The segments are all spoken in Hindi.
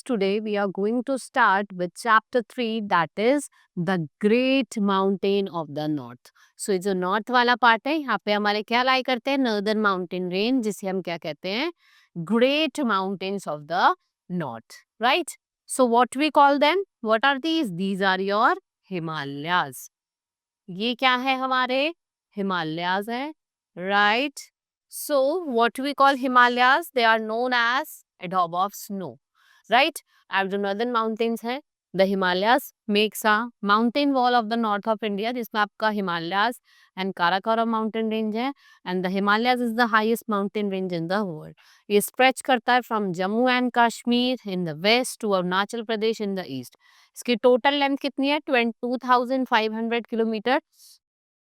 today we are going to start with chapter 3, that is the Great Mountain of the North. So ये जो नॉर्थ वाला पार्ट है यहाँ पे हमारे क्या लाई करते हैं नॉर्दर्न माउंटेन रेंज जिसे हम क्या कहते हैं great mountains of the north right. So what we call them what are these are your Himalayas. ये क्या है हमारे हिमालयाज है right. So what we call Himalayas they are known as एडोब ऑफ स्नो राइट. एंड जो नॉर्दर्न माउंटेन्स है the Himalayas makes a mountain wall of the north of India जिसमें आपका Himalayas and Karakoram mountain range है. And the Himalayas is the highest mountain range in the world. ये स्ट्रेच करता है from Jammu and Kashmir in the west to Arunachal Pradesh in the east. इसकी टोटल लेंथ कितनी है 22,500 किलोमीटर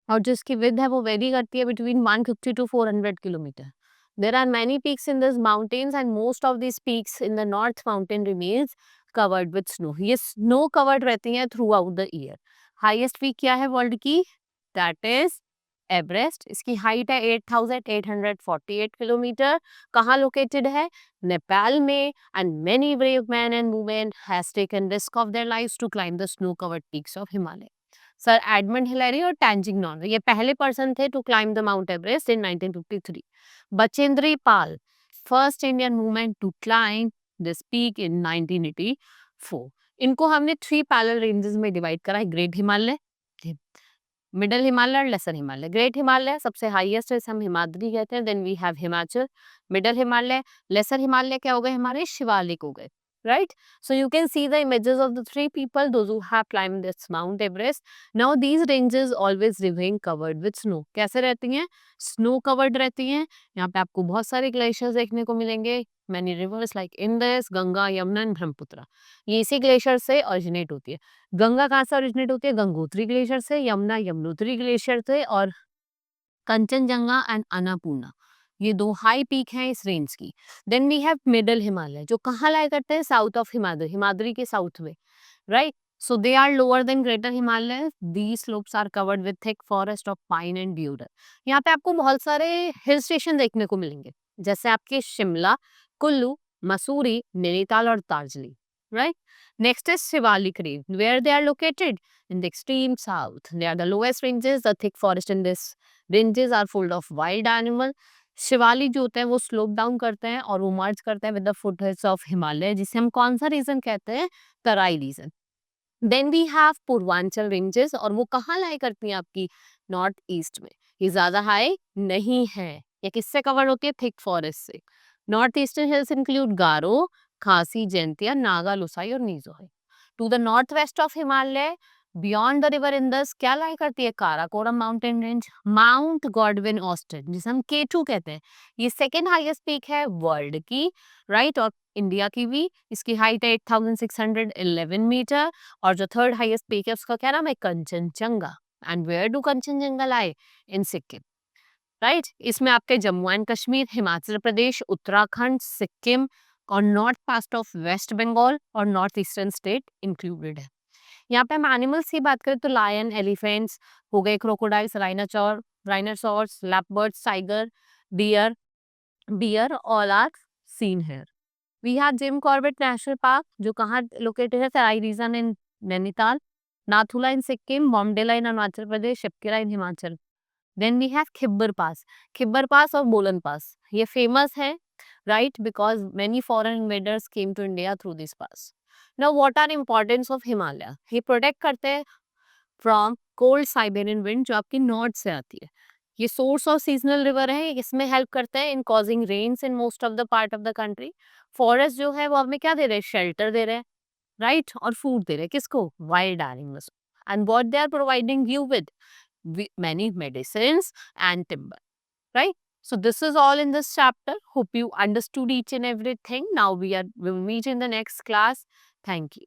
और जो इसकी विड्थ है वो वेरी करती है बिटवीन 150 टू 400 kilometre. There are many peaks in these mountains and most of these peaks in the North Mountain remains covered with snow. ये snow covered रहती हैं throughout the year. Highest peak क्या है वर्ल्ड की? That is Everest. इसकी हाइट है 8,848 किलोमीटर. कहाँ लोकेटेड है? नेपाल में. And many brave man and women has taken risk of their lives to climb the snow covered peaks of Himalaya. Sir Edmund Hillary और टेंजिंग नॉर्गे ये पहले पर्सन थे to climb the mount Everest in 1953. Bachendri Pal first Indian women to climb this peak in 1984. इनको हमने 3 पैरेलल रेंजेस में डिवाइड करा है. ग्रेट हिमालय, मिडल हिमालय और लेसर हिमालय. ग्रेट हिमालय सबसे हाईएस्ट है, हम हिमाद्री कहते हैं. Then we have Himachal. Middle Himalaya, lesser Himalaya क्या हो गए हमारे शिवालिक हो गए right. So you can see the images of the 3 people those who have climbed this Mount Everest. Now these ranges always remain covered with snow. कैसे रहती हैं? Snow covered रहती हैं. यहाँ पे आपको बहुत सारे ग्लेशियर्स देखने को मिलेंगे. Many rivers like Indus, Ganga, Yamuna and Brahmaputra ये इसी ग्लेशियर से ओरिजिनेट होती है. गंगा कहाँ से ओरिजिनेट होती है? गंगोत्री ग्लेशियर से. यमुना यमुनोत्री ग्लेशियर से. और कंचनजंगा एंड अन्नपूर्णा ये 2 हाई पीक हैं इस रेंज की. Then we have middle Himalaya जो कहाँ लाई करते हैं? साउथ ऑफ हिमाद्री, हिमाद्री के साउथ में right. So they are lower than greater Himalaya. These slopes are covered with thick forest of pine and deodar. यहाँ पे आपको बहुत सारे हिल स्टेशन देखने को मिलेंगे जैसे आपके शिमला, कुल्लू, मसूरी, नैनीताल और Darjeeling right. Next is Shivalik range where they are located in the extreme south. They are the lowest ranges. The thick forest in this ranges are full of wild animal. Shivalik जो होते हैं वो स्लोप डाउन करते हैं और वो मर्ज करते हैं with the foothills of Himalaya जिसे हम कौन सा रीजन कहते हैं? Terai region. Then we have Purvanchal ranges और वो कहाँ लाई करती हैं आपकी? नॉर्थ ईस्ट में. ये ज्यादा हाई नहीं है. ये किससे कवर होती है? थिक फॉरेस्ट से. North eastern hills include Garo, Khasi, Jaintia, Naga, Lushai और नीजोई. To the north west of Himalaya beyond the river Indus क्या लाई करती है? Karakoram mountain range, mount Godwin Austen जिसे हम K2 कहते हैं. ये सेकेंड हाईएस्ट पीक है वर्ल्ड की राइट और इंडिया की भी. इसकी हाइट है 8,611 मीटर. और जो थर्ड हाईएस्ट पीक है उसका क्या नाम है? Kanchenjunga. And where do Kanchenjunga lie? In Sikkim right. इसमें आपके जम्मू एंड कश्मीर, हिमाचल प्रदेश, उत्तराखंड, सिक्किम और north part of west Bengal और नॉर्थ ईस्टर्न स्टेट इंक्लूडेड है. यहाँ पे हम एनिमल्स की बात करें तो लायन, एलिफेंट्स हो गए, crocodiles, rhinoceros, leopards, tiger, deer bear all are seen here. We have Jim Corbett national park जो कहाँ लोकेटेड है? Terai region in Nainital, Nathu La in Sikkim, Bomdila in Arunachal Pradesh, Shipki La in Himachal. Then we have Khyber pass और बोलन पास. ये फेमस है right because many foreign invaders came to India through this pass. Now what are importance of Himalaya? ये protect करते हैं from cold Siberian wind जो आपकी नॉर्थ से आती है. ये सोर्स ऑफ सीजनल रिवर है. इसमें हेल्प करते हैं in causing rains in most of the part of the country. Forest जो है वो हमें क्या दे रहे हैं? शेल्टर दे रहे हैं राइट और फूड दे रहे हैं. किसको? Wild animals. And what they are providing you with? many medicines and timber right. So this is all in this chapter. Hope you understood each and everything. Now we will meet in the next class. Thank you.